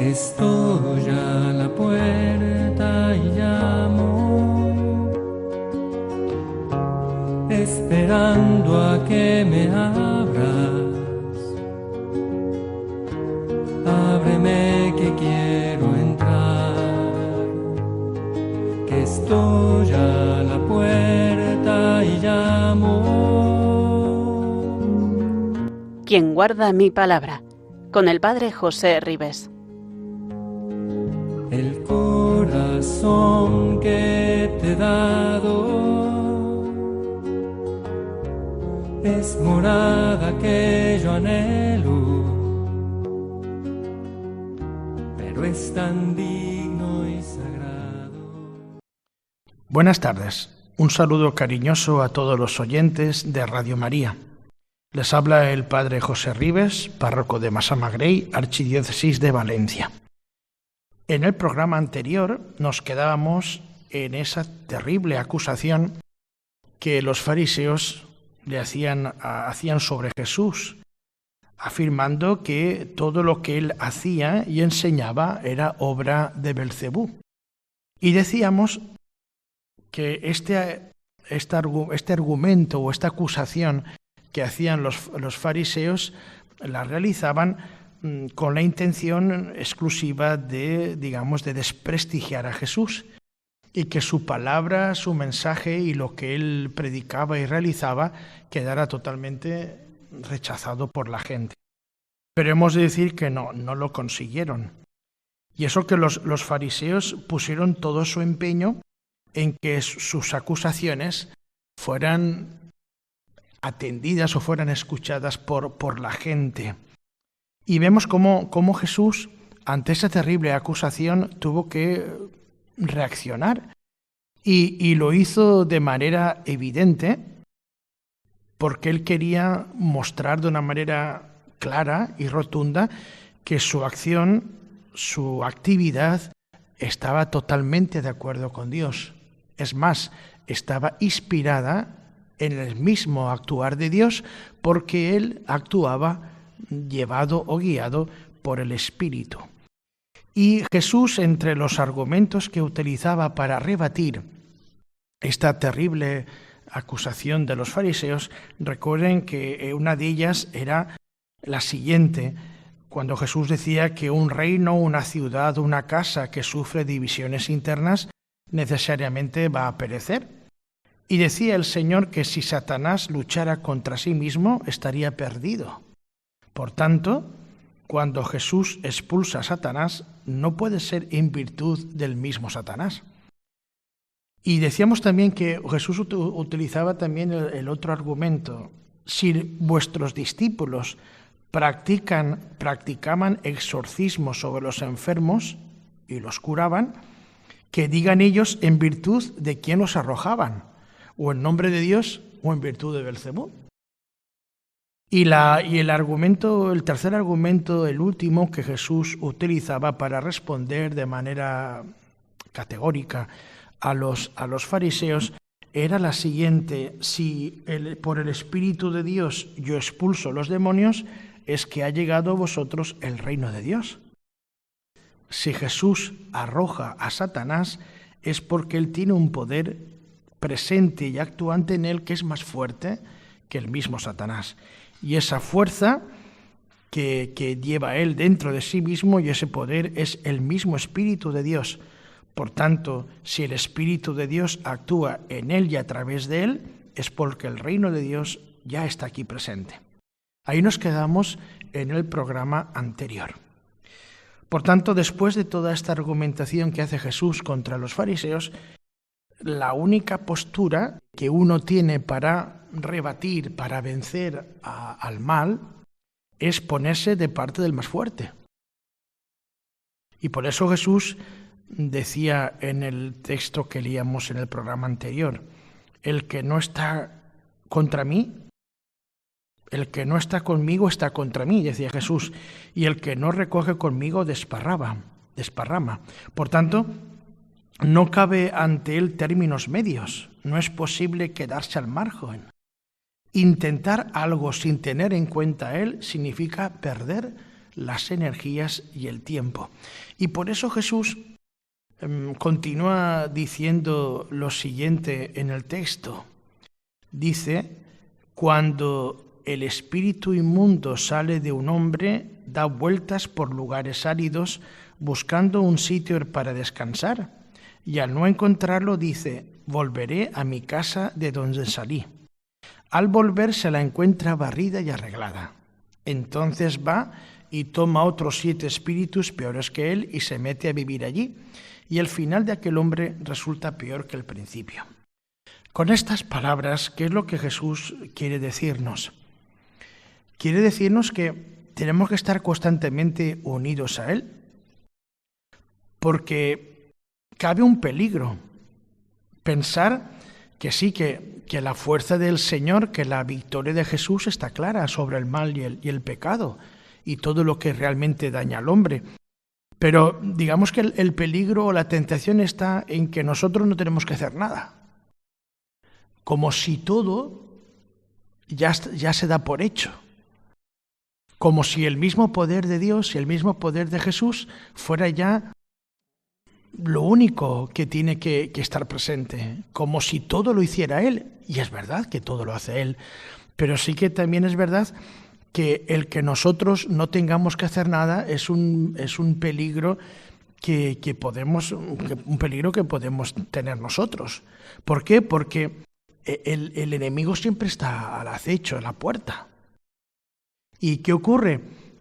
Estoy a la puerta y llamo, esperando a que me abras. Ábreme que quiero entrar, que estoy a la puerta y llamo. Quien guarda mi palabra, con el Padre José Ribes. El corazón que te he dado es morada que yo anhelo, pero es tan digno y sagrado. Buenas tardes. Un saludo cariñoso a todos los oyentes de Radio María. Les habla el Padre José Ribes, párroco de Massamagrell, Archidiócesis de Valencia. En el programa anterior nos quedábamos en esa terrible acusación que los fariseos le hacían sobre Jesús, afirmando que todo lo que él hacía y enseñaba era obra de Belcebú. Y decíamos que este argumento o esta acusación que hacían los fariseos la realizaban con la intención exclusiva de desprestigiar a Jesús, y que su palabra, su mensaje y lo que él predicaba y realizaba quedara totalmente rechazado por la gente. Pero hemos de decir que no lo consiguieron. Y eso que los fariseos pusieron todo su empeño en que sus acusaciones fueran atendidas o fueran escuchadas por la gente. Y vemos cómo Jesús, ante esa terrible acusación, tuvo que reaccionar. Y lo hizo de manera evidente, porque él quería mostrar de una manera clara y rotunda que su acción, su actividad, estaba totalmente de acuerdo con Dios. Es más, estaba inspirada en el mismo actuar de Dios, porque él actuaba llevado o guiado por el Espíritu. Y Jesús, entre los argumentos que utilizaba para rebatir esta terrible acusación de los fariseos, recuerden que una de ellas era la siguiente: cuando Jesús decía que un reino, una ciudad, una casa que sufre divisiones internas necesariamente va a perecer. Y decía el Señor que si Satanás luchara contra sí mismo, estaría perdido. Por tanto, cuando Jesús expulsa a Satanás, no puede ser en virtud del mismo Satanás. Y decíamos también que Jesús utilizaba también el otro argumento: si vuestros discípulos practicaban exorcismos sobre los enfermos y los curaban, que digan ellos en virtud de quién los arrojaban, o en nombre de Dios o en virtud de Belcebú. Y el tercer argumento, el último que Jesús utilizaba para responder de manera categórica a los fariseos, era la siguiente: si por el Espíritu de Dios yo expulso los demonios, es que ha llegado a vosotros el reino de Dios. Si Jesús arroja a Satanás, es porque él tiene un poder presente y actuante en él que es más fuerte que el mismo Satanás. Y esa fuerza que lleva él dentro de sí mismo, y ese poder, es el mismo Espíritu de Dios. Por tanto, si el Espíritu de Dios actúa en él y a través de él, es porque el reino de Dios ya está aquí presente. Ahí nos quedamos en el programa anterior. Por tanto, después de toda esta argumentación que hace Jesús contra los fariseos, la única postura que uno tiene para rebatir, para vencer al mal, es ponerse de parte del más fuerte. Y por eso Jesús decía en el texto que leíamos en el programa anterior: el que no está contra mí, el que no está conmigo está contra mí, decía Jesús, y el que no recoge conmigo desparrama. Por tanto, no cabe ante él términos medios, no es posible quedarse al margen. Intentar algo sin tener en cuenta a él significa perder las energías y el tiempo. Y por eso Jesús continúa diciendo lo siguiente en el texto. Dice, cuando el espíritu inmundo sale de un hombre, da vueltas por lugares áridos buscando un sitio para descansar, y al no encontrarlo dice, volveré a mi casa de donde salí. Al volver se la encuentra barrida y arreglada. Entonces va y toma otros 7 espíritus peores que él y se mete a vivir allí, y el final de aquel hombre resulta peor que el principio. Con estas palabras, ¿qué es lo que Jesús quiere decirnos? Quiere decirnos que tenemos que estar constantemente unidos a Él, porque cabe un peligro. Pensar que sí, que la fuerza del Señor, que la victoria de Jesús está clara sobre el mal y el pecado y todo lo que realmente daña al hombre. Pero digamos que el peligro o la tentación está en que nosotros no tenemos que hacer nada. Como si todo ya se da por hecho. Como si el mismo poder de Dios y el mismo poder de Jesús fuera ya lo único que tiene que estar presente. Como si todo lo hiciera Él. Y es verdad que todo lo hace Él. Pero sí que también es verdad que el que nosotros no tengamos que hacer nada es un peligro que podemos tener nosotros. ¿Por qué? Porque el enemigo siempre está al acecho, en la puerta. ¿Y qué ocurre?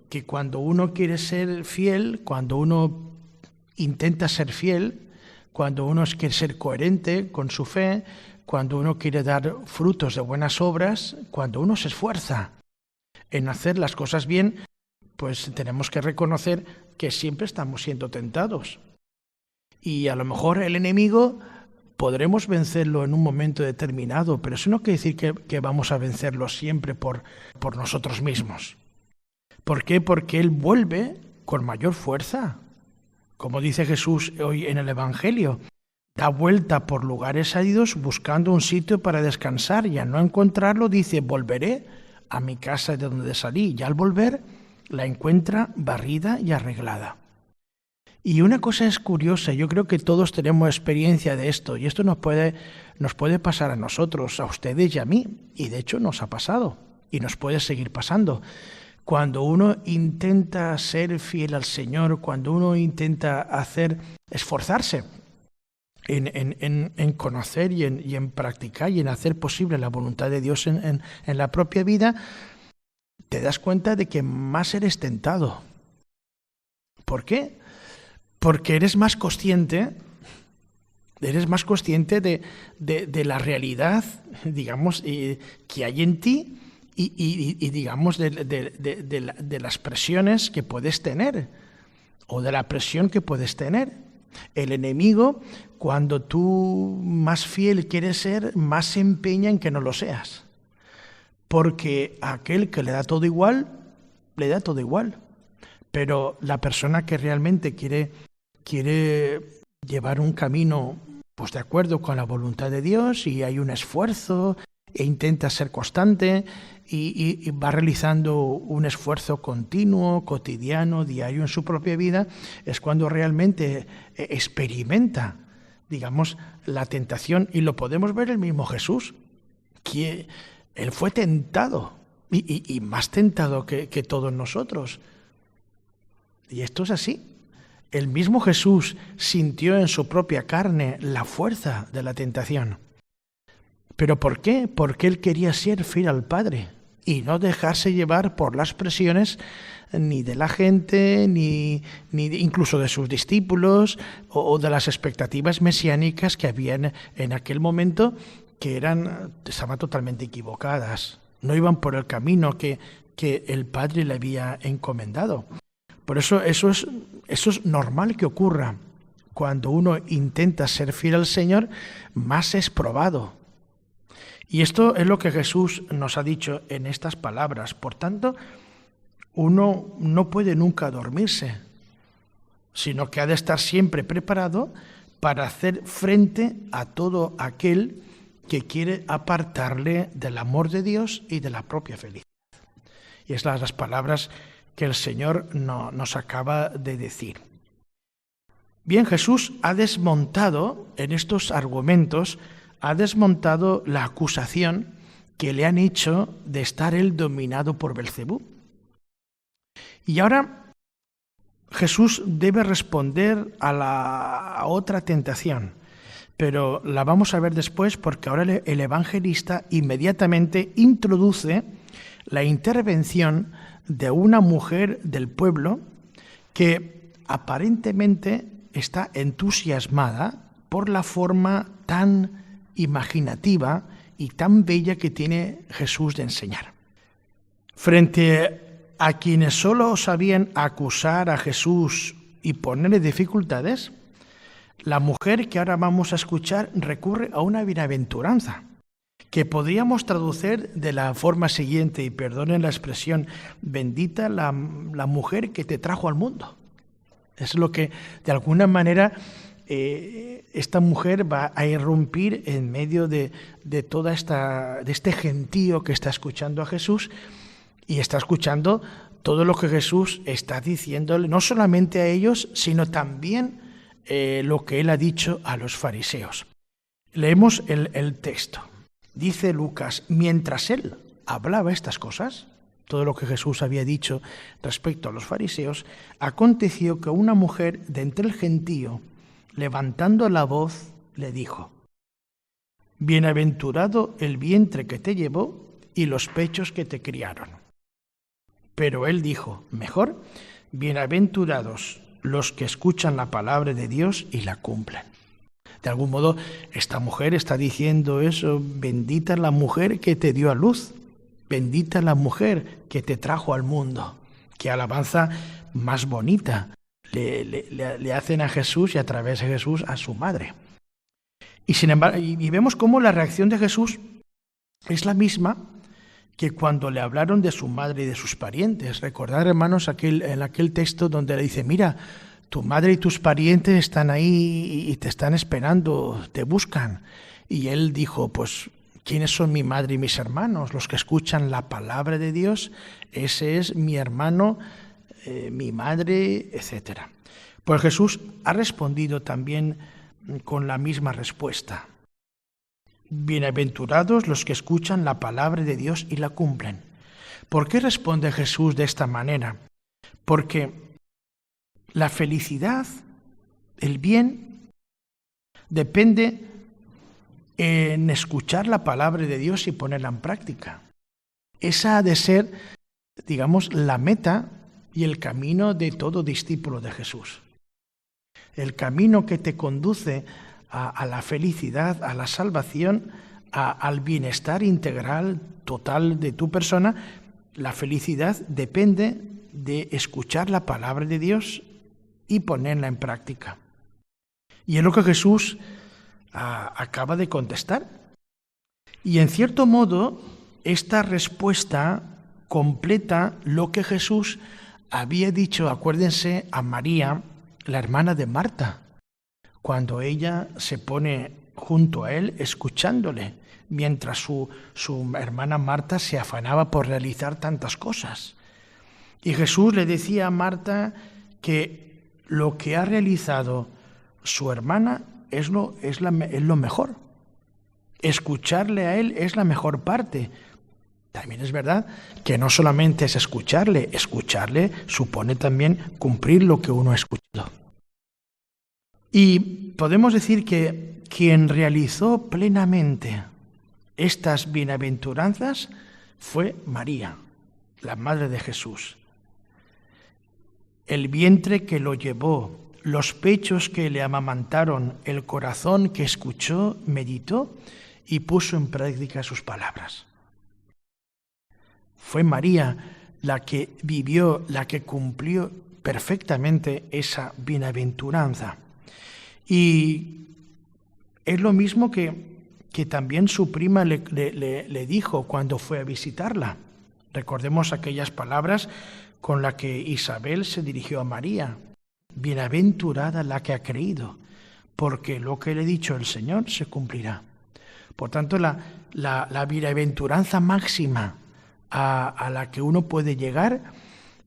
Que cuando uno quiere ser fiel, cuando uno intenta ser fiel, cuando uno quiere ser coherente con su fe, cuando uno quiere dar frutos de buenas obras, cuando uno se esfuerza en hacer las cosas bien, pues tenemos que reconocer que siempre estamos siendo tentados. Y a lo mejor el enemigo podremos vencerlo en un momento determinado, pero eso no quiere decir que vamos a vencerlo siempre por nosotros mismos. ¿Por qué? Porque Él vuelve con mayor fuerza. Como dice Jesús hoy en el Evangelio, da vuelta por lugares áridos buscando un sitio para descansar y al no encontrarlo dice, volveré a mi casa de donde salí. Y al volver la encuentra barrida y arreglada. Y una cosa es curiosa, yo creo que todos tenemos experiencia de esto, y esto nos puede pasar a nosotros, a ustedes y a mí, y de hecho nos ha pasado, y nos puede seguir pasando. Cuando uno intenta ser fiel al Señor, cuando uno intenta esforzarse en conocer y en practicar y en hacer posible la voluntad de Dios en la propia vida, te das cuenta de que más eres tentado. ¿Por qué? Porque eres más consciente de la realidad, digamos, que hay en ti y digamos, de las presiones que puedes tener o de la presión que puedes tener. El enemigo, cuando tú más fiel quieres ser, más se empeña en que no lo seas. Porque a aquel que le da todo igual, le da todo igual. Pero la persona que realmente quiere llevar un camino pues de acuerdo con la voluntad de Dios y hay un esfuerzo e intenta ser constante y va realizando un esfuerzo continuo, cotidiano, diario en su propia vida, es cuando realmente experimenta, digamos, la tentación. Y lo podemos ver el mismo Jesús, que Él fue tentado y más tentado que todos nosotros. Y esto es así. El mismo Jesús sintió en su propia carne la fuerza de la tentación. ¿Pero por qué? Porque Él quería ser fiel al Padre y no dejarse llevar por las presiones ni de la gente, ni incluso de sus discípulos o de las expectativas mesiánicas que había en aquel momento, que estaban totalmente equivocadas. No iban por el camino que el Padre le había encomendado. Por eso es normal que ocurra. Cuando uno intenta ser fiel al Señor, más es probado. Y esto es lo que Jesús nos ha dicho en estas palabras. Por tanto, uno no puede nunca dormirse, sino que ha de estar siempre preparado para hacer frente a todo aquel que quiere apartarle del amor de Dios y de la propia felicidad. Y es las palabras que el Señor nos acaba de decir. Bien, Jesús ha desmontado en estos argumentos, ha desmontado la acusación que le han hecho de estar él dominado por Belcebú. Y ahora Jesús debe responder a la otra tentación, pero la vamos a ver después porque ahora el evangelista inmediatamente introduce la intervención de una mujer del pueblo que aparentemente está entusiasmada por la forma tan imaginativa y tan bella que tiene Jesús de enseñar. Frente a quienes solo sabían acusar a Jesús y ponerle dificultades, la mujer que ahora vamos a escuchar recurre a una bienaventuranza, que podríamos traducir de la forma siguiente, y perdonen la expresión, bendita la mujer que te trajo al mundo. Es lo que, de alguna manera, esta mujer va a irrumpir en medio de este gentío que está escuchando a Jesús y está escuchando todo lo que Jesús está diciéndole, no solamente a ellos, sino también lo que él ha dicho a los fariseos. Leemos el texto. Dice Lucas, mientras él hablaba estas cosas, todo lo que Jesús había dicho respecto a los fariseos, aconteció que una mujer de entre el gentío, levantando la voz, le dijo: Bienaventurado el vientre que te llevó y los pechos que te criaron. Pero él dijo: mejor, bienaventurados los que escuchan la palabra de Dios y la cumplen. De algún modo, esta mujer está diciendo eso: bendita la mujer que te dio a luz, bendita la mujer que te trajo al mundo. Qué alabanza más bonita le hacen a Jesús y a través de Jesús a su madre. Y sin embargo, y vemos cómo la reacción de Jesús es la misma que cuando le hablaron de su madre y de sus parientes. Recordad, hermanos, en aquel texto donde le dice: mira, tu madre y tus parientes están ahí y te están esperando, te buscan. Y él dijo: pues, ¿quiénes son mi madre y mis hermanos? Los que escuchan la palabra de Dios, ese es mi hermano, mi madre, etc. Pues Jesús ha respondido también con la misma respuesta. Bienaventurados los que escuchan la palabra de Dios y la cumplen. ¿Por qué responde Jesús de esta manera? Porque la felicidad, el bien, depende en escuchar la palabra de Dios y ponerla en práctica. Esa ha de ser, digamos, la meta y el camino de todo discípulo de Jesús. El camino que te conduce a la felicidad, a la salvación, al bienestar integral, total de tu persona. La felicidad depende de escuchar la palabra de Dios y ponerla en práctica. Y es lo que Jesús acaba de contestar. Y en cierto modo, esta respuesta completa lo que Jesús había dicho, acuérdense, a María, la hermana de Marta, cuando ella se pone junto a él escuchándole, mientras su hermana Marta se afanaba por realizar tantas cosas. Y Jesús le decía a Marta que lo que ha realizado su hermana es lo mejor. Escucharle a él es la mejor parte. También es verdad que no solamente es escucharle supone también cumplir lo que uno ha escuchado. Y podemos decir que quien realizó plenamente estas bienaventuranzas fue María, la madre de Jesús. El vientre que lo llevó, los pechos que le amamantaron, el corazón que escuchó, meditó y puso en práctica sus palabras. Fue María la que vivió, la que cumplió perfectamente esa bienaventuranza. Y es lo mismo que también su prima le dijo cuando fue a visitarla. Recordemos aquellas palabras con las que Isabel se dirigió a María. Bienaventurada la que ha creído, porque lo que le ha dicho el Señor se cumplirá. Por tanto, la bienaventuranza máxima a la que uno puede llegar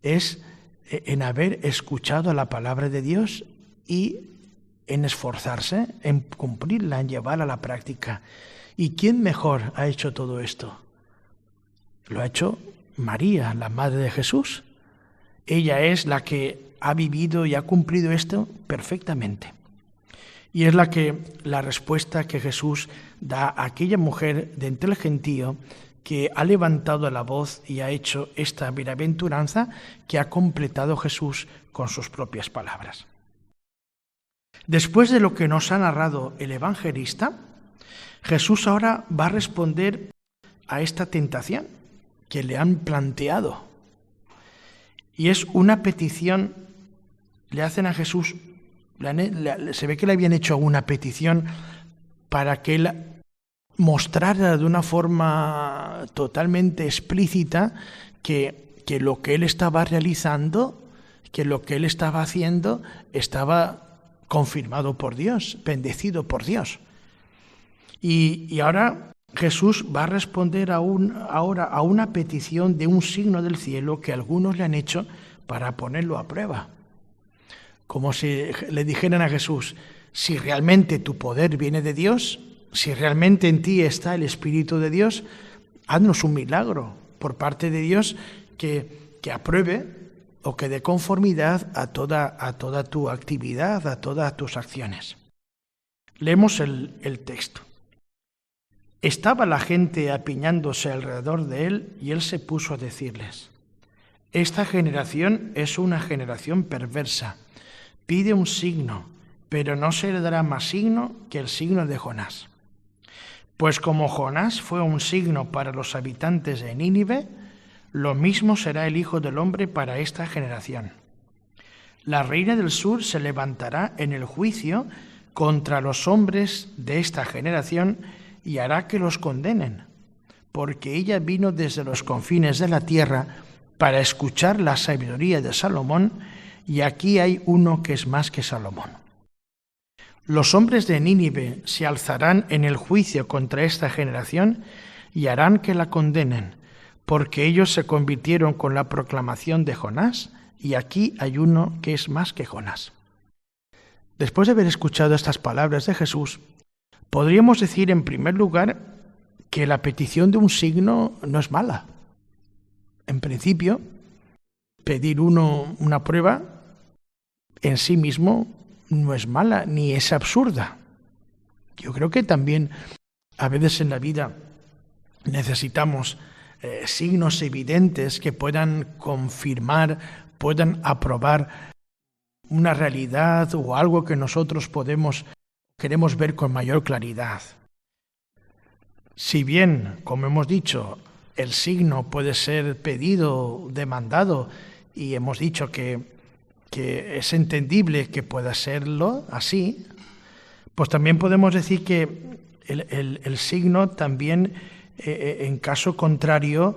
es en haber escuchado la palabra de Dios y en esforzarse, en cumplirla, en llevarla a la práctica. ¿Y quién mejor ha hecho todo esto? Lo ha hecho María, la madre de Jesús. Ella es la que ha vivido y ha cumplido esto perfectamente. Y es la respuesta que Jesús da a aquella mujer de entre el gentío que ha levantado la voz y ha hecho esta bienaventuranza que ha completado Jesús con sus propias palabras. Después de lo que nos ha narrado el evangelista, Jesús ahora va a responder a esta tentación que le han planteado. Y es una petición, le hacen a Jesús, se ve que le habían hecho una petición para que él mostrara de una forma totalmente explícita que lo que él estaba realizando, que lo que él estaba haciendo, estaba confirmado por Dios, bendecido por Dios. Y ahora Jesús va a responder ahora a una petición de un signo del cielo que algunos le han hecho para ponerlo a prueba. Como si le dijeran a Jesús, si realmente tu poder viene de Dios, si realmente en ti está el Espíritu de Dios, haznos un milagro por parte de Dios que apruebe o que dé conformidad a toda tu actividad, a todas tus acciones. Leemos el texto. Estaba la gente apiñándose alrededor de él y él se puso a decirles, esta generación es una generación perversa, pide un signo, pero no se le dará más signo que el signo de Jonás. Pues como Jonás fue un signo para los habitantes de Nínive, lo mismo será el Hijo del Hombre para esta generación. La reina del sur se levantará en el juicio contra los hombres de esta generación y hará que los condenen, porque ella vino desde los confines de la tierra para escuchar la sabiduría de Salomón, y aquí hay uno que es más que Salomón. Los hombres de Nínive se alzarán en el juicio contra esta generación y harán que la condenen, porque ellos se convirtieron con la proclamación de Jonás, y aquí hay uno que es más que Jonás. Después de haber escuchado estas palabras de Jesús, podríamos decir en primer lugar que la petición de un signo no es mala. En principio, pedir una prueba en sí mismo no es mala ni es absurda. Yo creo que también a veces en la vida necesitamos signos evidentes que puedan confirmar, puedan aprobar una realidad o algo que nosotros queremos ver con mayor claridad. Si bien, como hemos dicho, el signo puede ser pedido, demandado, y hemos dicho que es entendible que pueda serlo así, pues también podemos decir que el signo también, en caso contrario,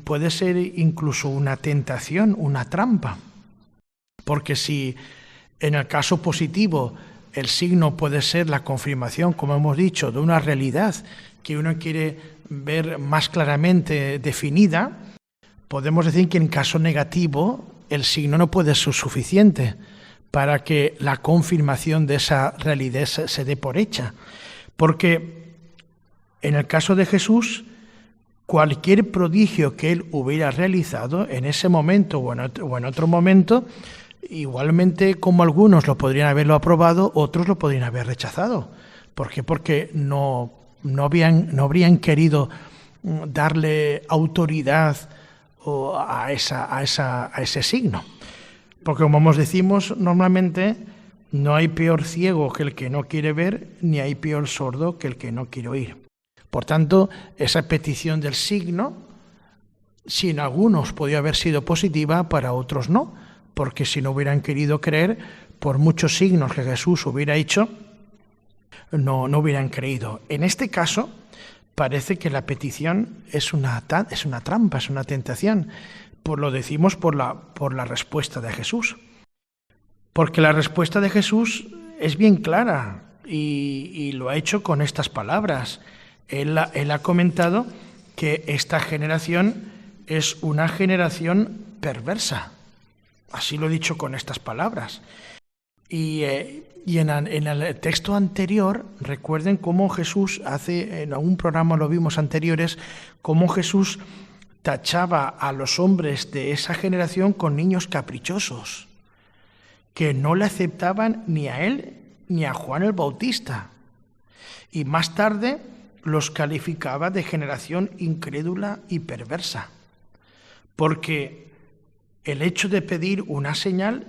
puede ser incluso una tentación, una trampa. Porque si en el caso positivo el signo puede ser la confirmación, como hemos dicho, de una realidad que uno quiere ver más claramente definida, podemos decir que en caso negativo el signo no puede ser suficiente para que la confirmación de esa realidad se dé por hecha. Porque en el caso de Jesús, cualquier prodigio que él hubiera realizado en ese momento o en otro momento, igualmente como algunos lo podrían haberlo aprobado, otros lo podrían haber rechazado. ¿Por qué? Porque no habrían querido darle autoridad a ese signo. Porque como decimos normalmente, no hay peor ciego que el que no quiere ver, ni hay peor sordo que el que no quiere oír. Por tanto, esa petición del signo, si en algunos podía haber sido positiva, para otros no, porque si no hubieran querido creer, por muchos signos que Jesús hubiera hecho, no hubieran creído. En este caso, parece que la petición es una trampa, es una tentación. Lo decimos por la respuesta de Jesús. Porque la respuesta de Jesús es bien clara y lo ha hecho con estas palabras. Él ha comentado que esta generación es una generación perversa. Así lo he dicho con estas palabras. Y en el texto anterior, recuerden cómo Jesús en algún programa lo vimos anteriores, cómo Jesús tachaba a los hombres de esa generación con niños caprichosos, que no le aceptaban ni a él ni a Juan el Bautista. Y más tarde los calificaba de generación incrédula y perversa, porque el hecho de pedir una señal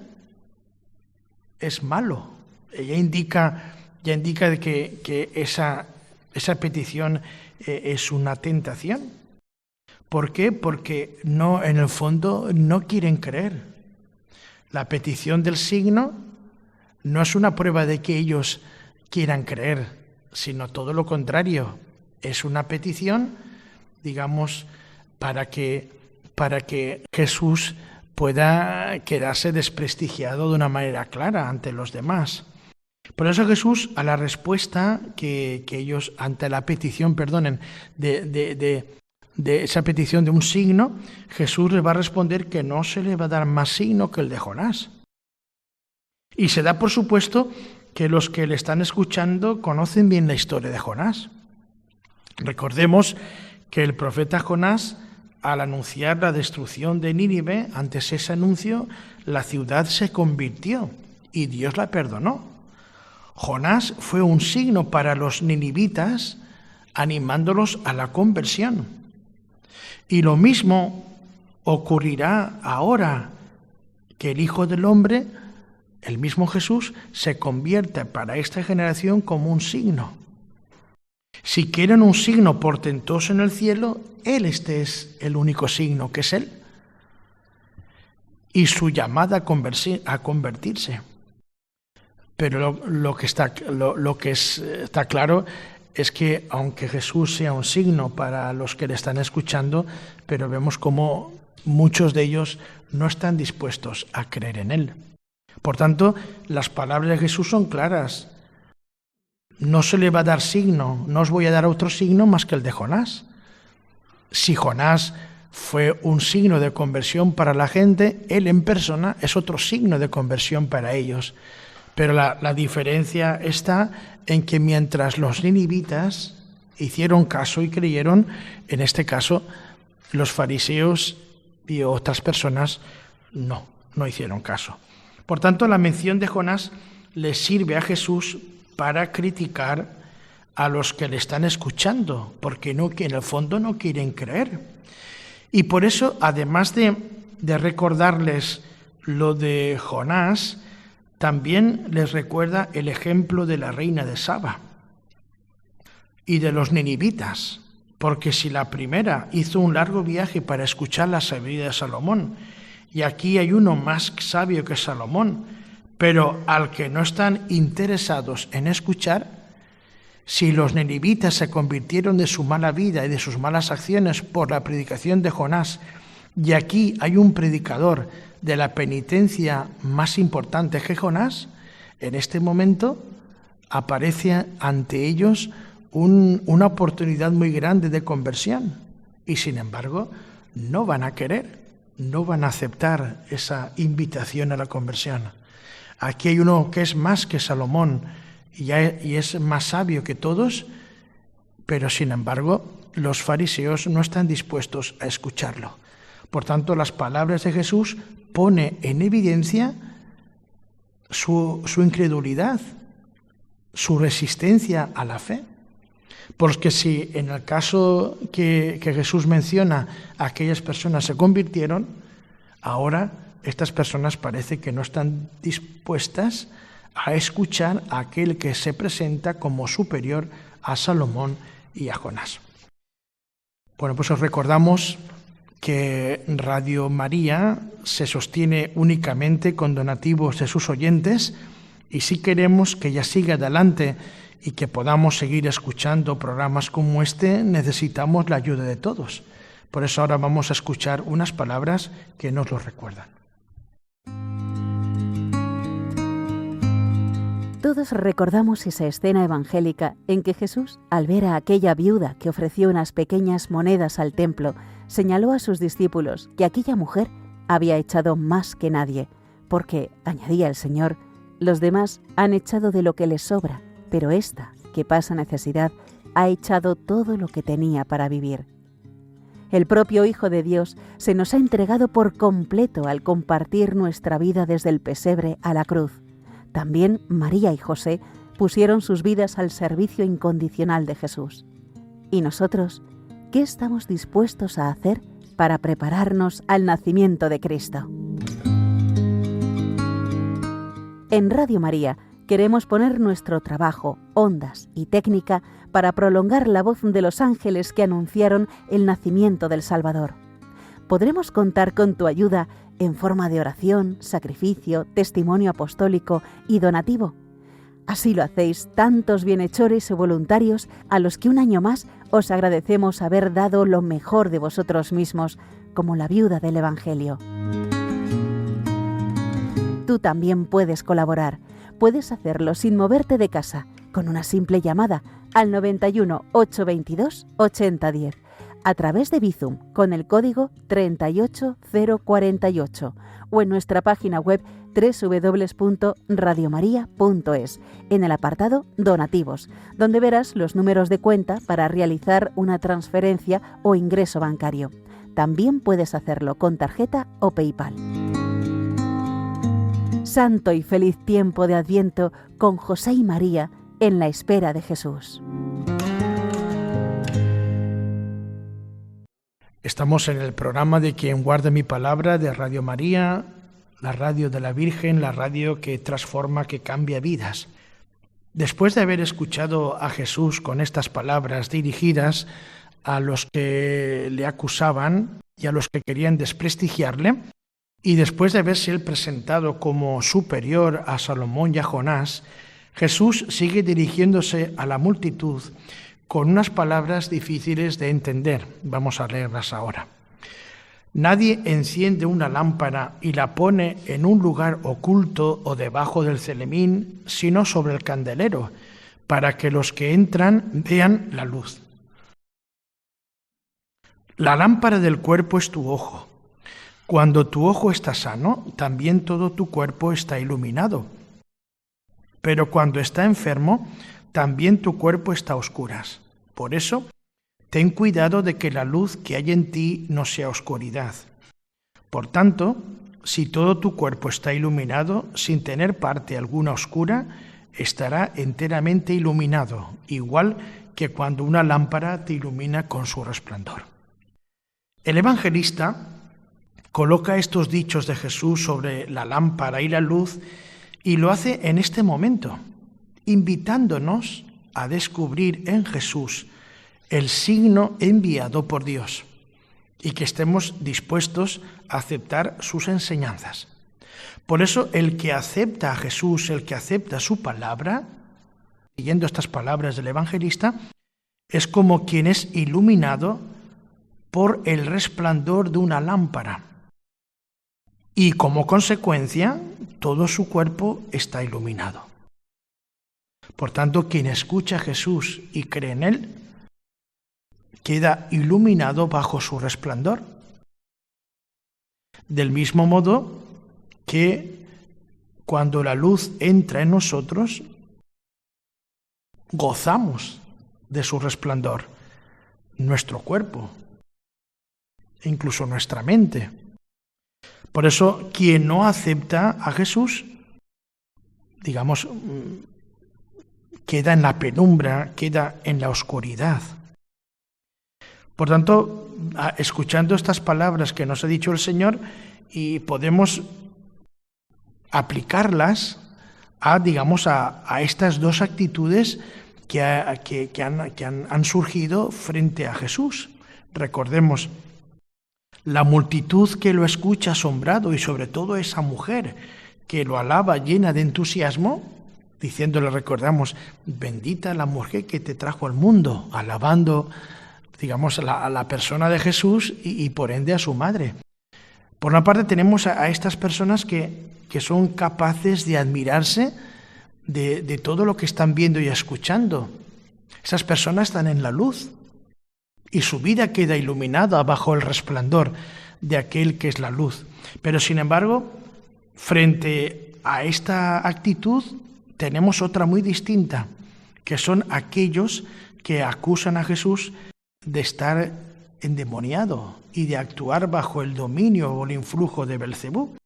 es malo. Ya indica que esa petición es una tentación. ¿Por qué? Porque en el fondo no quieren creer. La petición del signo no es una prueba de que ellos quieran creer, sino todo lo contrario. Es una petición, digamos, para que Jesús pueda quedarse desprestigiado de una manera clara ante los demás. Por eso Jesús, a la respuesta que ellos, ante la petición, de esa petición de un signo, Jesús les va a responder que no se le va a dar más signo que el de Jonás. Y se da por supuesto que los que le están escuchando conocen bien la historia de Jonás. Recordemos que el profeta Jonás, al anunciar la destrucción de Nínive, antes ese anuncio, la ciudad se convirtió y Dios la perdonó. Jonás fue un signo para los ninivitas, animándolos a la conversión. Y lo mismo ocurrirá ahora que el Hijo del Hombre, el mismo Jesús, se convierte para esta generación como un signo. Si quieren un signo portentoso en el cielo, este es el único signo, que es Él. Y su llamada a convertirse. Pero lo que está claro es que aunque Jesús sea un signo para los que le están escuchando, pero vemos como muchos de ellos no están dispuestos a creer en Él. Por tanto, las palabras de Jesús son claras. No se le va a dar signo, no os voy a dar otro signo más que el de Jonás. Si Jonás fue un signo de conversión para la gente, él en persona es otro signo de conversión para ellos. Pero la diferencia está en que mientras los ninivitas hicieron caso y creyeron, en este caso los fariseos y otras personas no hicieron caso. Por tanto, la mención de Jonás le sirve a Jesús para criticar a los que le están escuchando, porque en el fondo no quieren creer. Y por eso, además de recordarles lo de Jonás, también les recuerda el ejemplo de la reina de Saba y de los ninivitas, porque si la primera hizo un largo viaje para escuchar la sabiduría de Salomón, y aquí hay uno más sabio que Salomón, pero al que no están interesados en escuchar, si los ninivitas se convirtieron de su mala vida y de sus malas acciones por la predicación de Jonás, y aquí hay un predicador de la penitencia más importante que Jonás, en este momento aparece ante ellos una oportunidad muy grande de conversión, y sin embargo no van a querer, no van a aceptar esa invitación a la conversión. Aquí hay uno que es más que Salomón y es más sabio que todos, pero sin embargo los fariseos no están dispuestos a escucharlo. Por tanto, las palabras de Jesús pone en evidencia su incredulidad, su resistencia a la fe. Porque si en el caso que Jesús menciona, aquellas personas se convirtieron, ahora estas personas parece que no están dispuestas a escuchar a aquel que se presenta como superior a Salomón y a Jonás. Bueno, pues os recordamos que Radio María se sostiene únicamente con donativos de sus oyentes, y si queremos que ella siga adelante y que podamos seguir escuchando programas como este, necesitamos la ayuda de todos. Por eso ahora vamos a escuchar unas palabras que nos lo recuerdan. Todos recordamos esa escena evangélica en que Jesús, al ver a aquella viuda que ofreció unas pequeñas monedas al templo, señaló a sus discípulos que aquella mujer había echado más que nadie, porque, añadía el Señor, los demás han echado de lo que les sobra, pero ésta, que pasa necesidad, ha echado todo lo que tenía para vivir. El propio Hijo de Dios se nos ha entregado por completo al compartir nuestra vida desde el pesebre a la cruz. También María y José pusieron sus vidas al servicio incondicional de Jesús. ¿Y nosotros qué estamos dispuestos a hacer para prepararnos al nacimiento de Cristo? En Radio María queremos poner nuestro trabajo, ondas y técnica para prolongar la voz de los ángeles que anunciaron el nacimiento del Salvador. Podremos contar con tu ayuda en forma de oración, sacrificio, testimonio apostólico y donativo. Así lo hacéis tantos bienhechores y voluntarios a los que un año más os agradecemos haber dado lo mejor de vosotros mismos, como la viuda del Evangelio. Tú también puedes colaborar. Puedes hacerlo sin moverte de casa, con una simple llamada al 91 822 8010, a través de Bizum con el código 38048 o en nuestra página web www.radiomaria.es, en el apartado Donativos, donde verás los números de cuenta para realizar una transferencia o ingreso bancario. También puedes hacerlo con tarjeta o PayPal. Santo y feliz tiempo de Adviento con José y María en la espera de Jesús. Estamos en el programa de Quien guarda mi palabra de Radio María, la radio de la Virgen, la radio que transforma, que cambia vidas. Después de haber escuchado a Jesús con estas palabras dirigidas a los que le acusaban y a los que querían desprestigiarle, y después de haberse él presentado como superior a Salomón y a Jonás, Jesús sigue dirigiéndose a la multitud con unas palabras difíciles de entender. Vamos a leerlas ahora. Nadie enciende una lámpara y la pone en un lugar oculto o debajo del celemín, sino sobre el candelero, para que los que entran vean la luz. La lámpara del cuerpo es tu ojo. Cuando tu ojo está sano, también todo tu cuerpo está iluminado. Pero cuando está enfermo, también tu cuerpo está a oscuras. Por eso, ten cuidado de que la luz que hay en ti no sea oscuridad. Por tanto, si todo tu cuerpo está iluminado, sin tener parte alguna oscura, estará enteramente iluminado, igual que cuando una lámpara te ilumina con su resplandor. El evangelista coloca estos dichos de Jesús sobre la lámpara y la luz y lo hace en este momento, invitándonos a descubrir en Jesús el signo enviado por Dios y que estemos dispuestos a aceptar sus enseñanzas. Por eso el que acepta a Jesús, el que acepta su palabra, siguiendo estas palabras del evangelista, es como quien es iluminado por el resplandor de una lámpara. Y como consecuencia, todo su cuerpo está iluminado. Por tanto, quien escucha a Jesús y cree en él, queda iluminado bajo su resplandor. Del mismo modo que cuando la luz entra en nosotros, gozamos de su resplandor, nuestro cuerpo, e incluso nuestra mente. Por eso, quien no acepta a Jesús, digamos, queda en la penumbra, queda en la oscuridad. Por tanto, escuchando estas palabras que nos ha dicho el Señor, y podemos aplicarlas a estas dos actitudes que han surgido frente a Jesús. Recordemos, la multitud que lo escucha asombrado y sobre todo esa mujer que lo alaba llena de entusiasmo, diciéndole, recordamos, bendita la mujer que te trajo al mundo, alabando, a la persona de Jesús y por ende a su madre. Por una parte tenemos a estas personas que son capaces de admirarse de todo lo que están viendo y escuchando. Esas personas están en la luz y su vida queda iluminada bajo el resplandor de aquel que es la luz. Pero sin embargo, frente a esta actitud tenemos otra muy distinta, que son aquellos que acusan a Jesús de estar endemoniado y de actuar bajo el dominio o el influjo de Belcebú,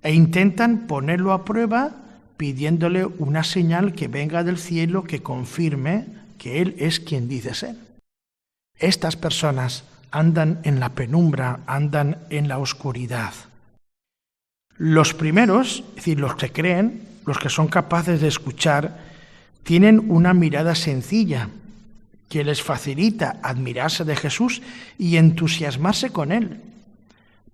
e intentan ponerlo a prueba pidiéndole una señal que venga del cielo que confirme que él es quien dice ser. Estas personas andan en la penumbra, andan en la oscuridad. Los primeros, es decir, los que creen, los que son capaces de escuchar, tienen una mirada sencilla que les facilita admirarse de Jesús y entusiasmarse con él.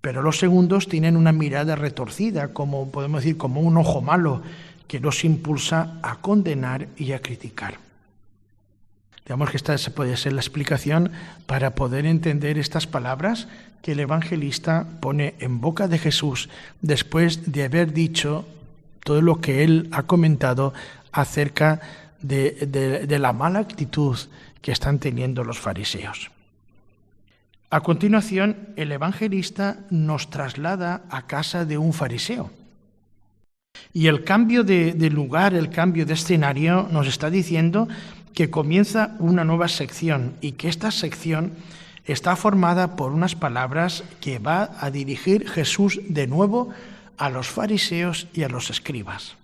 Pero los segundos tienen una mirada retorcida, como podemos decir, como un ojo malo, que los impulsa a condenar y a criticar. Digamos que esta puede ser la explicación para poder entender estas palabras que el evangelista pone en boca de Jesús después de haber dicho todo lo que él ha comentado acerca de la mala actitud que están teniendo los fariseos. A continuación, el evangelista nos traslada a casa de un fariseo. Y el cambio de lugar, el cambio de escenario, nos está diciendo que comienza una nueva sección y que esta sección está formada por unas palabras que va a dirigir Jesús de nuevo a los fariseos y a los escribas.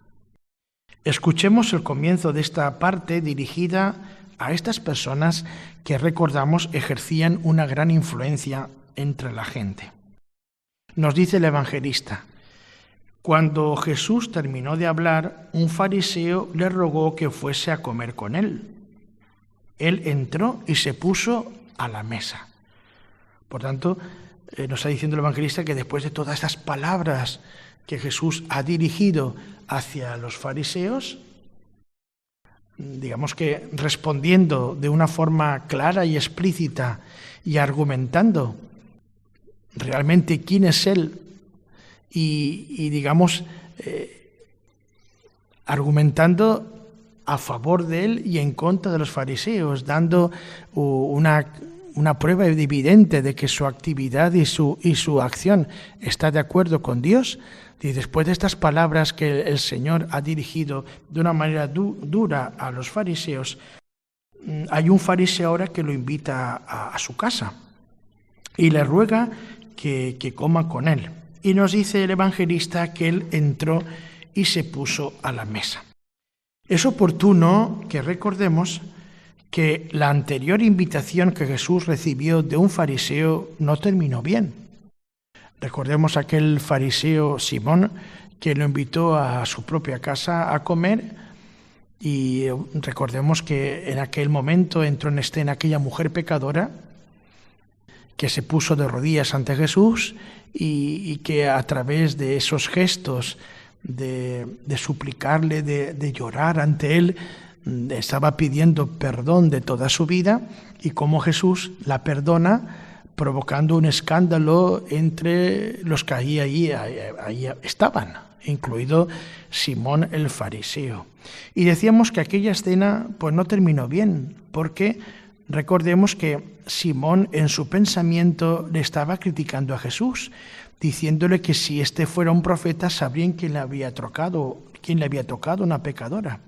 Escuchemos el comienzo de esta parte dirigida a estas personas que, recordamos, ejercían una gran influencia entre la gente. Nos dice el evangelista: cuando Jesús terminó de hablar, un fariseo le rogó que fuese a comer con él. Él entró y se puso a la mesa. Por tanto, nos está diciendo el evangelista que después de todas estas palabras que Jesús ha dirigido hacia los fariseos, digamos que respondiendo de una forma clara y explícita y argumentando realmente quién es Él y digamos, argumentando a favor de Él y en contra de los fariseos, dando una prueba evidente de que su actividad y su acción está de acuerdo con Dios. Y después de estas palabras que el Señor ha dirigido de una manera dura a los fariseos, hay un fariseo ahora que lo invita a su casa y le ruega que coma con él. Y nos dice el evangelista que él entró y se puso a la mesa. Es oportuno que recordemos que la anterior invitación que Jesús recibió de un fariseo no terminó bien. Recordemos aquel fariseo Simón que lo invitó a su propia casa a comer, y recordemos que en aquel momento entró en escena aquella mujer pecadora que se puso de rodillas ante Jesús y que a través de esos gestos de suplicarle, de llorar ante él, estaba pidiendo perdón de toda su vida, y cómo Jesús la perdona, provocando un escándalo entre los que ahí estaban, incluido Simón el fariseo. Y decíamos que aquella escena pues no terminó bien, porque recordemos que Simón en su pensamiento le estaba criticando a Jesús, diciéndole que si éste fuera un profeta sabrían quién le había tocado una pecadora.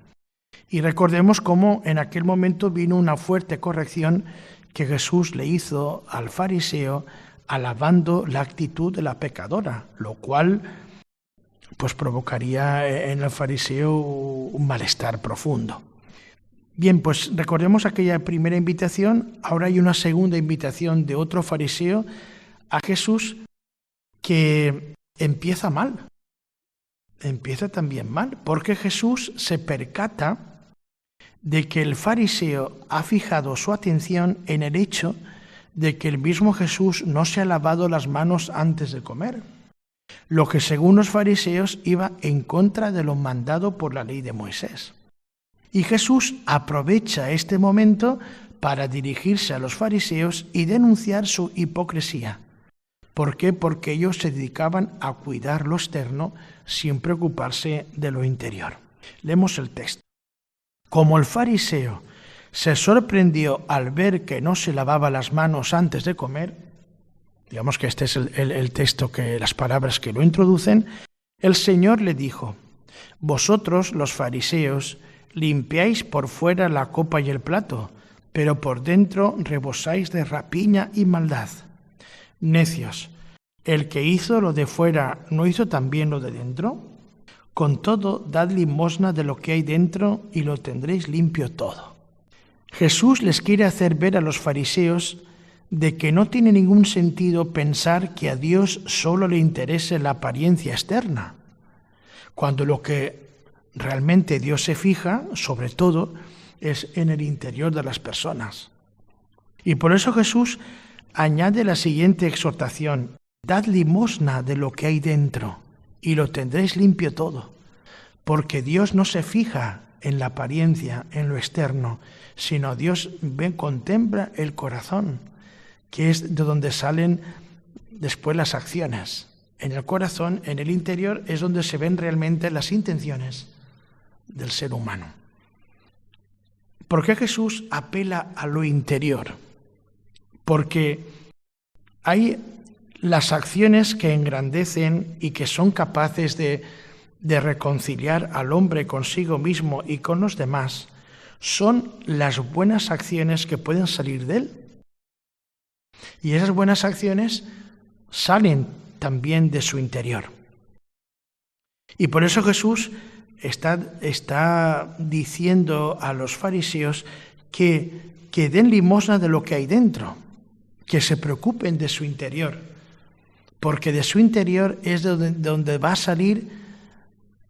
Y recordemos cómo en aquel momento vino una fuerte corrección que Jesús le hizo al fariseo, alabando la actitud de la pecadora, lo cual pues provocaría en el fariseo un malestar profundo. Bien, pues recordemos aquella primera invitación. Ahora hay una segunda invitación de otro fariseo a Jesús que empieza mal. Empieza también mal, porque Jesús se percata de que el fariseo ha fijado su atención en el hecho de que el mismo Jesús no se ha lavado las manos antes de comer, lo que según los fariseos iba en contra de lo mandado por la ley de Moisés. Y Jesús aprovecha este momento para dirigirse a los fariseos y denunciar su hipocresía. ¿Por qué? Porque ellos se dedicaban a cuidar lo externo sin preocuparse de lo interior. Leemos el texto. Como el fariseo se sorprendió al ver que no se lavaba las manos antes de comer, es digamos que este es el texto, las palabras que lo introducen, el Señor le dijo: vosotros, los fariseos, limpiáis por fuera la copa y el plato, pero por dentro rebosáis de rapiña y maldad. Necios, ¿el que hizo lo de fuera no hizo también lo de dentro? Con todo, dad limosna de lo que hay dentro y lo tendréis limpio todo. Jesús les quiere hacer ver a los fariseos de que no tiene ningún sentido pensar que a Dios solo le interese la apariencia externa, cuando lo que realmente Dios se fija, sobre todo, es en el interior de las personas. Y por eso Jesús añade la siguiente exhortación: dad limosna de lo que hay dentro y lo tendréis limpio todo, porque Dios no se fija en la apariencia, en lo externo, sino Dios contempla el corazón, que es de donde salen después las acciones. En el corazón, en el interior, es donde se ven realmente las intenciones del ser humano. ¿Por qué Jesús apela a lo interior? Porque hay las acciones que engrandecen y que son capaces de reconciliar al hombre consigo mismo y con los demás, son las buenas acciones que pueden salir de él. Y esas buenas acciones salen también de su interior. Y por eso Jesús está diciendo a los fariseos que den limosna de lo que hay dentro, que se preocupen de su interior, porque de su interior es donde va a salir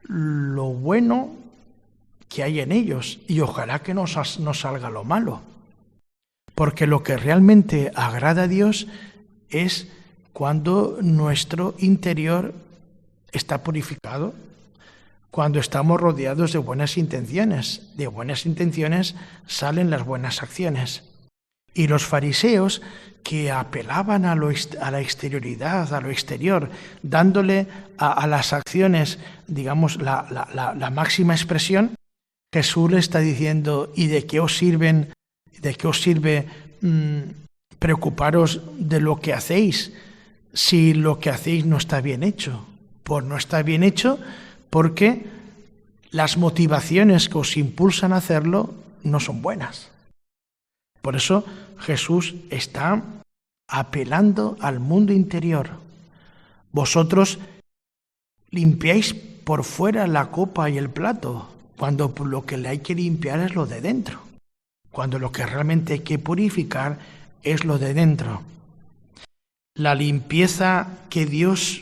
lo bueno que hay en ellos, y ojalá que no salga lo malo, porque lo que realmente agrada a Dios es cuando nuestro interior está purificado, cuando estamos rodeados de buenas intenciones. De buenas intenciones salen las buenas acciones. Y los fariseos, que apelaban a la exterioridad, a lo exterior, dándole a las acciones, digamos, la máxima expresión, Jesús le está diciendo: ¿y de qué os sirve preocuparos de lo que hacéis si lo que hacéis no está bien hecho? Pues no está bien hecho porque las motivaciones que os impulsan a hacerlo no son buenas. Por eso Jesús está apelando al mundo interior. Vosotros limpiáis por fuera la copa y el plato, cuando lo que le hay que limpiar es lo de dentro, cuando lo que realmente hay que purificar es lo de dentro. La limpieza que Dios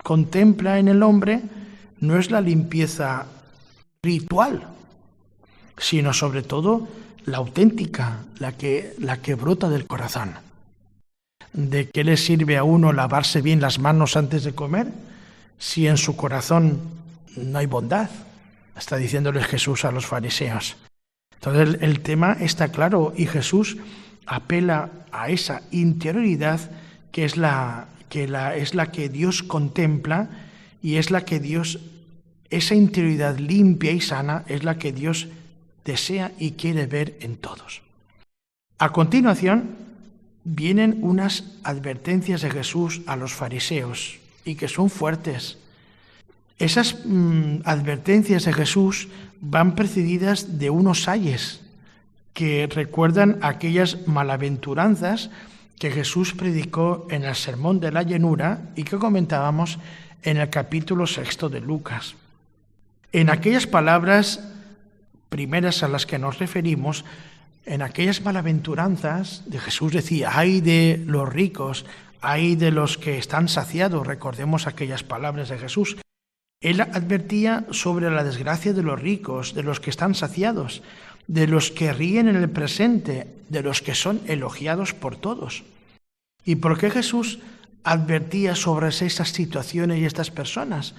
contempla en el hombre no es la limpieza ritual, sino sobre todo la auténtica, la que brota del corazón. ¿De qué le sirve a uno lavarse bien las manos antes de comer si en su corazón no hay bondad? Está diciéndole Jesús a los fariseos. Entonces el tema está claro, y Jesús apela a esa interioridad que es la que Dios contempla, y es la que Dios, esa interioridad limpia y sana, es la que Dios desea y quiere ver en todos. A continuación vienen unas advertencias de Jesús a los fariseos, y que son fuertes. Esas advertencias de Jesús van precedidas de unos ayes que recuerdan aquellas malaventuranzas que Jesús predicó en el Sermón de la Llanura y que comentábamos en el capítulo 6 de Lucas. En aquellas palabras primeras a las que nos referimos, en aquellas malaventuranzas de Jesús decía: ay de los ricos, ay de los que están saciados. Recordemos aquellas palabras de Jesús. Él advertía sobre la desgracia de los ricos, de los que están saciados, de los que ríen en el presente, de los que son elogiados por todos. ¿Y por qué Jesús advertía sobre esas situaciones y estas personas?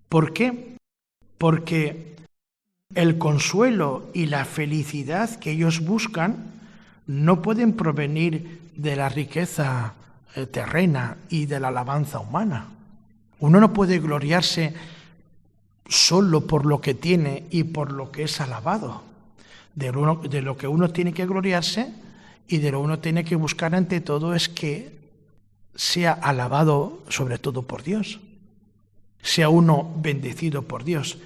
¿Por qué? Porque el consuelo y la felicidad que ellos buscan no pueden provenir de la riqueza terrena y de la alabanza humana. Uno no puede gloriarse solo por lo que tiene y por lo que es alabado. De lo que uno tiene que gloriarse y de lo que uno tiene que buscar ante todo es que sea alabado sobre todo por Dios, sea uno bendecido por Dios.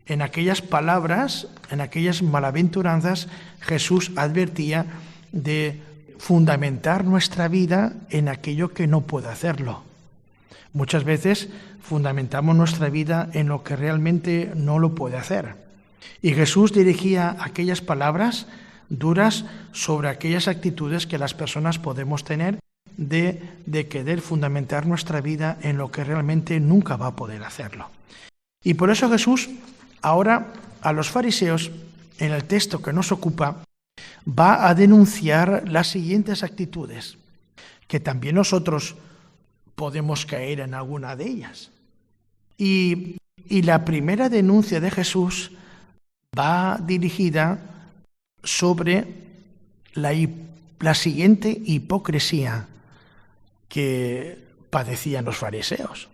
En aquellas palabras, en aquellas malaventuranzas, Jesús advertía de fundamentar nuestra vida en aquello que no puede hacerlo. Muchas veces fundamentamos nuestra vida en lo que realmente no lo puede hacer. Y Jesús dirigía aquellas palabras duras sobre aquellas actitudes que las personas podemos tener de querer fundamentar nuestra vida en lo que realmente nunca va a poder hacerlo. Y por eso Jesús ahora a los fariseos, en el texto que nos ocupa, va a denunciar las siguientes actitudes, que también nosotros podemos caer en alguna de ellas. Y la primera denuncia de Jesús va dirigida sobre la siguiente hipocresía que padecían los fariseos.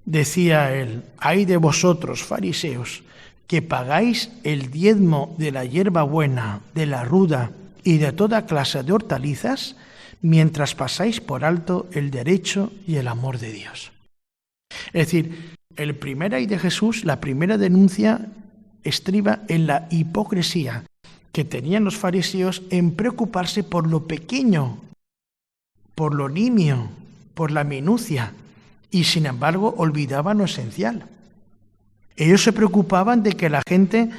Decía él: «Ay de vosotros, fariseos, que pagáis el diezmo de la hierbabuena, de la ruda y de toda clase de hortalizas, mientras pasáis por alto el derecho y el amor de Dios». Es decir, el primer ay de Jesús, la primera denuncia, estriba en la hipocresía que tenían los fariseos en preocuparse por lo pequeño, por lo nimio, por la minucia, y sin embargo olvidaban lo esencial. Ellos se preocupaban de que la gente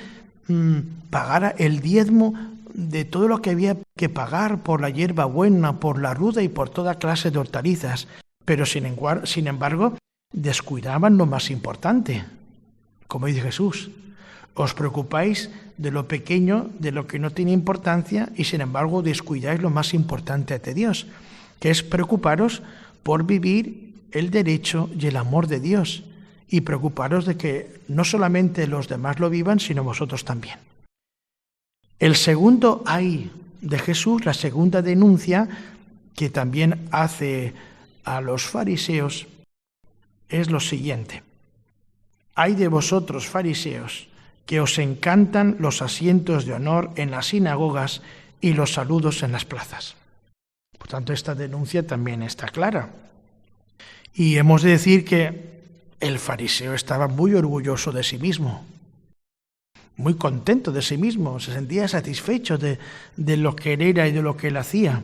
pagara el diezmo de todo lo que había que pagar por la hierba buena, por la ruda y por toda clase de hortalizas, pero sin embargo descuidaban lo más importante. Como dice Jesús: os preocupáis de lo pequeño, de lo que no tiene importancia, y sin embargo descuidáis lo más importante ante Dios, que es preocuparos por vivir el derecho y el amor de Dios, y preocuparos de que no solamente los demás lo vivan, sino vosotros también. El segundo ay de Jesús, la segunda denuncia que también hace a los fariseos, es lo siguiente: ay de vosotros, fariseos, que os encantan los asientos de honor en las sinagogas y los saludos en las plazas. Por tanto, esta denuncia también está clara. Y hemos de decir que el fariseo estaba muy orgulloso de sí mismo, muy contento de sí mismo, se sentía satisfecho de lo que él era y de lo que él hacía.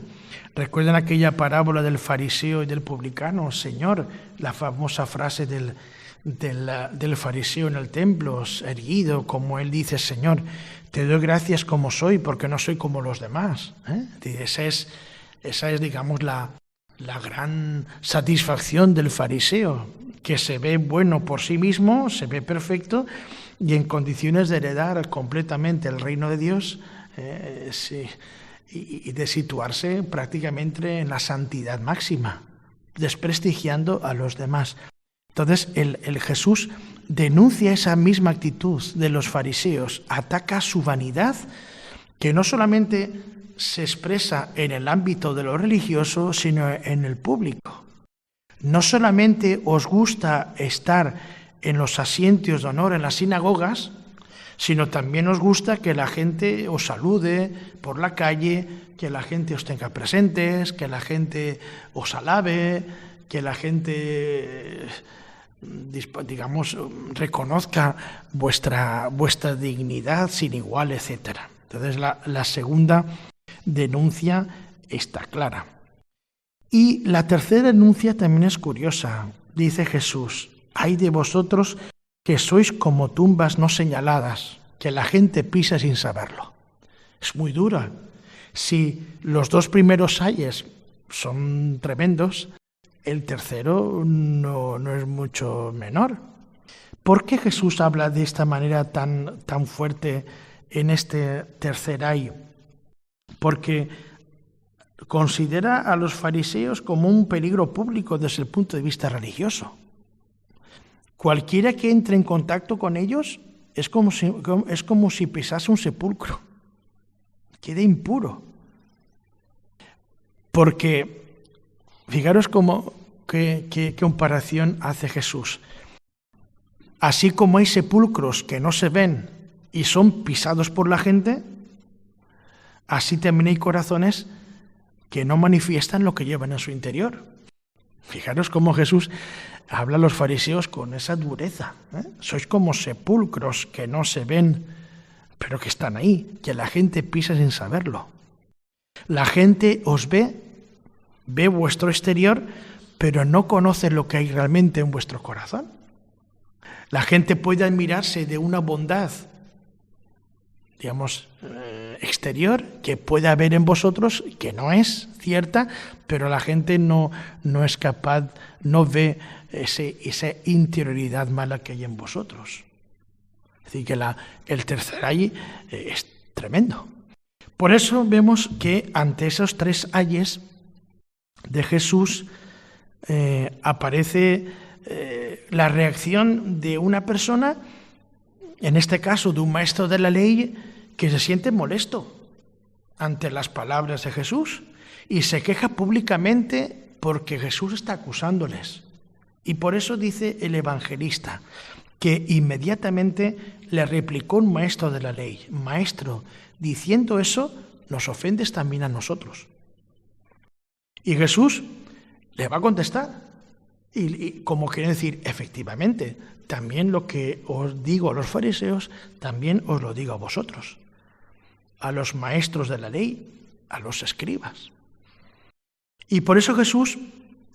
¿Recuerdan aquella parábola del fariseo y del publicano? Señor, la famosa frase del fariseo en el templo, erguido, como él dice: Señor, te doy gracias como soy, porque no soy como los demás. Esa es, digamos, la gran satisfacción del fariseo, que se ve bueno por sí mismo, se ve perfecto y en condiciones de heredar completamente el reino de Dios, y de situarse prácticamente en la santidad máxima, desprestigiando a los demás. Entonces el Jesús denuncia esa misma actitud de los fariseos, ataca su vanidad, que no solamente se expresa en el ámbito de lo religioso, sino en el público. No solamente os gusta estar en los asientos de honor en las sinagogas, sino también os gusta que la gente os salude por la calle, que la gente os tenga presentes, que la gente os alabe, que la gente, digamos, reconozca vuestra dignidad sin igual, etc. Entonces la segunda denuncia está clara. Y la tercera denuncia también es curiosa. Dice Jesús: ay de vosotros que sois como tumbas no señaladas, que la gente pisa sin saberlo. Es muy dura. Si los dos primeros ayes son tremendos, el tercero no es mucho menor. ¿Por qué Jesús habla de esta manera tan fuerte en este tercer ay? Porque considera a los fariseos como un peligro público desde el punto de vista religioso. Cualquiera que entre en contacto con ellos es como si pisase un sepulcro, queda impuro. Porque, fijaros qué comparación hace Jesús. Así como hay sepulcros que no se ven y son pisados por la gente, así también hay corazones que no manifiestan lo que llevan en su interior. Fijaros cómo Jesús habla a los fariseos con esa dureza. Sois como sepulcros que no se ven, pero que están ahí, que la gente pisa sin saberlo. La gente os ve vuestro exterior, pero no conoce lo que hay realmente en vuestro corazón. La gente puede admirarse de una bondad, digamos, exterior que puede haber en vosotros, que no es cierta, pero la gente no es capaz, no ve esa interioridad mala que hay en vosotros. Es decir, que el tercer ay es tremendo. Por eso vemos que ante esos tres ayes de Jesús aparece la reacción de una persona, en este caso de un maestro de la ley, que se siente molesto ante las palabras de Jesús y se queja públicamente porque Jesús está acusándoles. Y por eso dice el evangelista que inmediatamente le replicó un maestro de la ley: Maestro, diciendo eso, nos ofendes también a nosotros. Y Jesús le va a contestar. Y como quiere decir, efectivamente, también lo que os digo a los fariseos, también os lo digo a vosotros, a los maestros de la ley, a los escribas. Y por eso Jesús,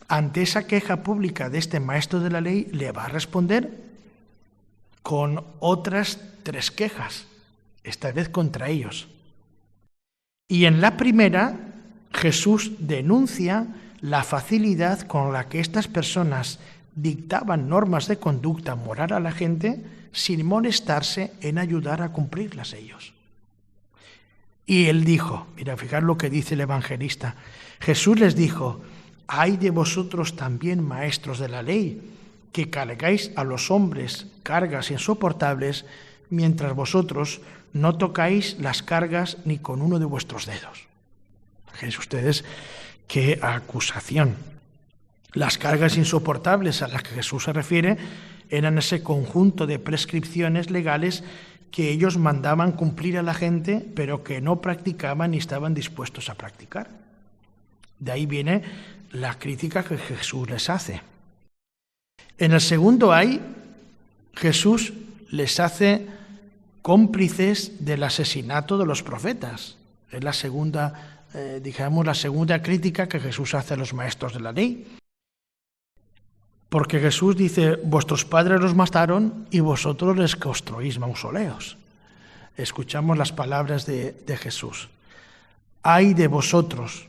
ante esa queja pública de este maestro de la ley, le va a responder con otras 3 quejas, esta vez contra ellos. Y en la primera, Jesús denuncia la facilidad con la que estas personas dictaban normas de conducta moral a la gente sin molestarse en ayudar a cumplirlas ellos. Y él dijo, mira, fijar lo que dice el evangelista, Jesús les dijo: «Ay de vosotros también, maestros de la ley, que cargáis a los hombres cargas insoportables, mientras vosotros no tocáis las cargas ni con uno de vuestros dedos». Fíjense ustedes qué acusación. Las cargas insoportables a las que Jesús se refiere eran ese conjunto de prescripciones legales que ellos mandaban cumplir a la gente, pero que no practicaban ni estaban dispuestos a practicar. De ahí viene la crítica que Jesús les hace. En el segundo ay, Jesús les hace cómplices del asesinato de los profetas. Es la segunda la segunda crítica que Jesús hace a los maestros de la ley. Porque Jesús dice: vuestros padres los mataron y vosotros les construís mausoleos. Escuchamos las palabras de Jesús. Ay de vosotros,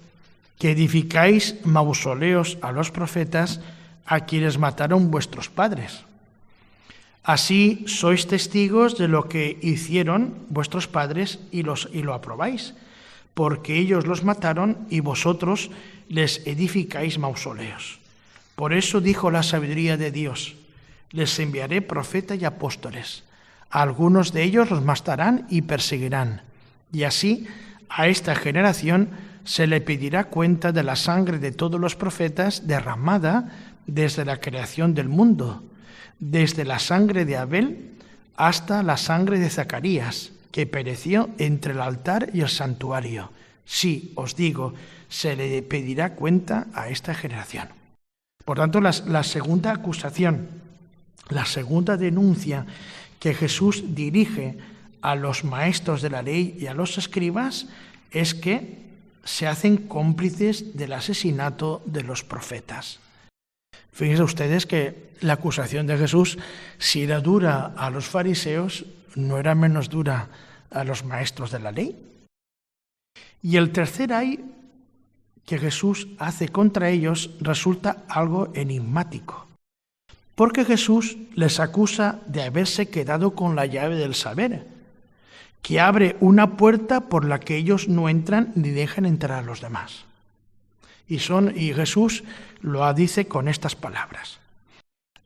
que edificáis mausoleos a los profetas a quienes mataron vuestros padres. Así sois testigos de lo que hicieron vuestros padres y lo aprobáis, porque ellos los mataron y vosotros les edificáis mausoleos. Por eso dijo la sabiduría de Dios: les enviaré profetas y apóstoles. A algunos de ellos los matarán y perseguirán. Y así a esta generación se le pedirá cuenta de la sangre de todos los profetas derramada desde la creación del mundo, desde la sangre de Abel hasta la sangre de Zacarías, que pereció entre el altar y el santuario. Sí, os digo, se le pedirá cuenta a esta generación. Por tanto, la segunda acusación, la segunda denuncia que Jesús dirige a los maestros de la ley y a los escribas es que se hacen cómplices del asesinato de los profetas. Fíjense ustedes que la acusación de Jesús, si era dura a los fariseos, no era menos dura a los maestros de la ley. Y el tercer ay que Jesús hace contra ellos resulta algo enigmático, porque Jesús les acusa de haberse quedado con la llave del saber, que abre una puerta por la que ellos no entran ni dejan entrar a los demás. Y Jesús lo dice con estas palabras: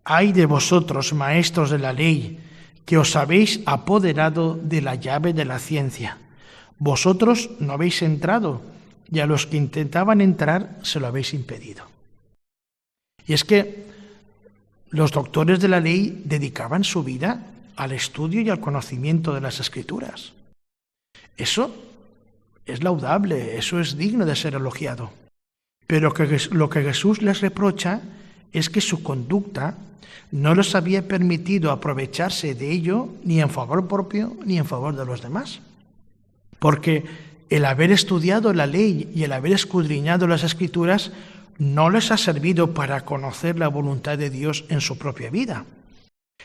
ay de vosotros, maestros de la ley, que os habéis apoderado de la llave de la ciencia. Vosotros no habéis entrado, y a los que intentaban entrar se lo habéis impedido. Y es que los doctores de la ley dedicaban su vida al estudio y al conocimiento de las Escrituras. Eso es laudable, eso es digno de ser elogiado. Pero lo que Jesús les reprocha es que su conducta no les había permitido aprovecharse de ello ni en favor propio ni en favor de los demás. Porque el haber estudiado la ley y el haber escudriñado las Escrituras no les ha servido para conocer la voluntad de Dios en su propia vida.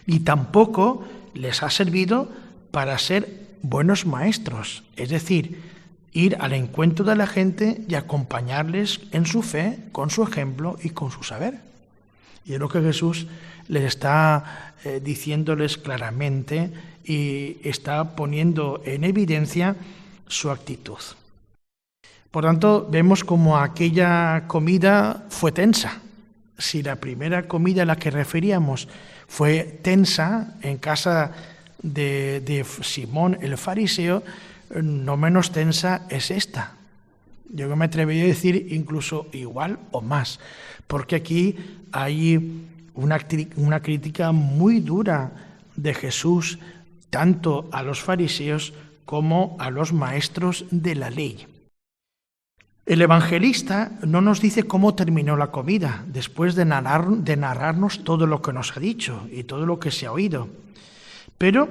Ni tampoco les ha servido para ser buenos maestros, es decir, ir al encuentro de la gente y acompañarles en su fe, con su ejemplo y con su saber. Y es lo que Jesús les está diciéndoles claramente y está poniendo en evidencia su actitud. Por tanto, vemos como aquella comida fue tensa. Si la primera comida a la que referíamos fue tensa en casa de Simón el fariseo, no menos tensa es esta. Yo me atrevería a decir incluso igual o más, porque aquí hay una crítica muy dura de Jesús tanto a los fariseos como a los maestros de la ley. El evangelista no nos dice cómo terminó la comida, después de narrarnos todo lo que nos ha dicho y todo lo que se ha oído. Pero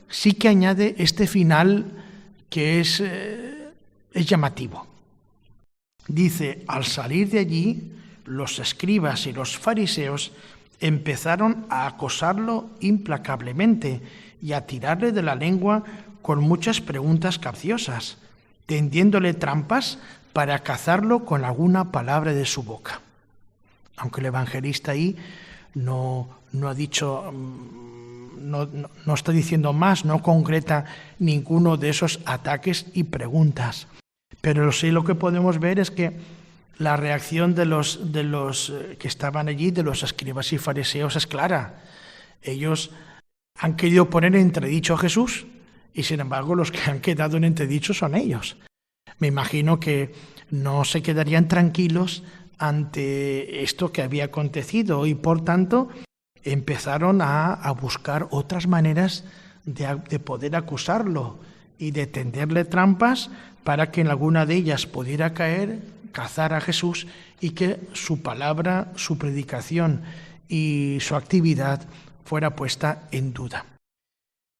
sí que añade este final que es llamativo. Dice, al salir de allí, los escribas y los fariseos empezaron a acosarlo implacablemente y a tirarle de la lengua con muchas preguntas capciosas, tendiéndole trampas para cazarlo con alguna palabra de su boca. Aunque el evangelista ahí no ha dicho, no está diciendo más, no concreta ninguno de esos ataques y preguntas. Pero sí lo que podemos ver es que la reacción de los que estaban allí, de los escribas y fariseos, es clara. Ellos han querido poner en entredicho a Jesús y sin embargo los que han quedado en entredicho son ellos. Me imagino que no se quedarían tranquilos ante esto que había acontecido y por tanto empezaron a buscar otras maneras de poder acusarlo y de tenderle trampas para que en alguna de ellas pudiera caer, cazar a Jesús y que su palabra, su predicación y su actividad fuera puesta en duda.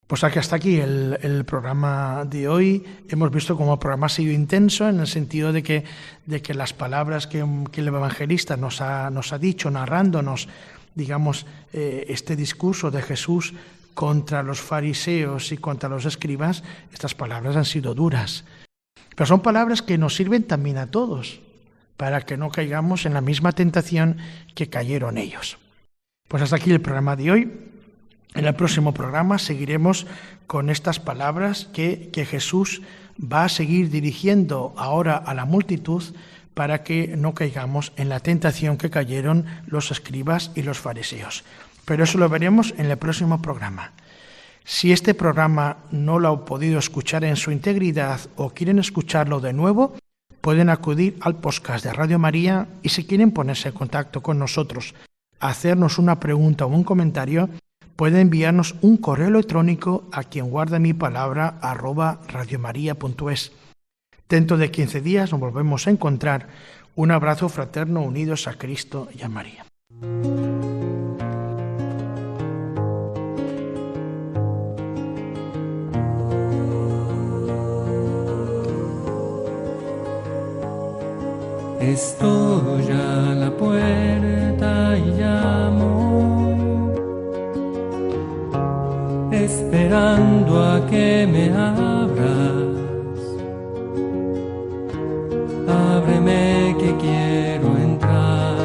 Pues hasta aquí el programa de hoy. Hemos visto cómo el programa ha sido intenso en el sentido de que las palabras que el evangelista nos ha dicho, narrándonos, digamos, este discurso de Jesús contra los fariseos y contra los escribas, estas palabras han sido duras. Pero son palabras que nos sirven también a todos, para que no caigamos en la misma tentación que cayeron ellos. Pues hasta aquí el programa de hoy. En el próximo programa seguiremos con estas palabras que Jesús va a seguir dirigiendo ahora a la multitud para que no caigamos en la tentación que cayeron los escribas y los fariseos. Pero eso lo veremos en el próximo programa. Si este programa no lo han podido escuchar en su integridad o quieren escucharlo de nuevo, pueden acudir al podcast de Radio María y si quieren ponerse en contacto con nosotros, hacernos una pregunta o un comentario, puede enviarnos un correo electrónico a quienguardamipalabra@radiomaria.es. Dentro de 15 días nos volvemos a encontrar. Un abrazo fraterno unidos a Cristo y a María. Estoy a la puerta y llamo, esperando a que me abras. Ábreme que quiero entrar,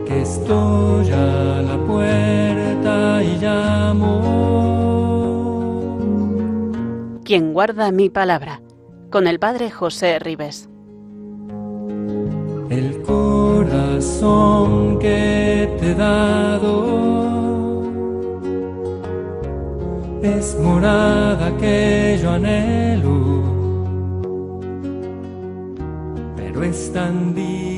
que estoy a la puerta y llamo. Quien guarda mi palabra, con el Padre José Ribes. El corazón que te he dado es morada que yo anhelo, pero es tan difícil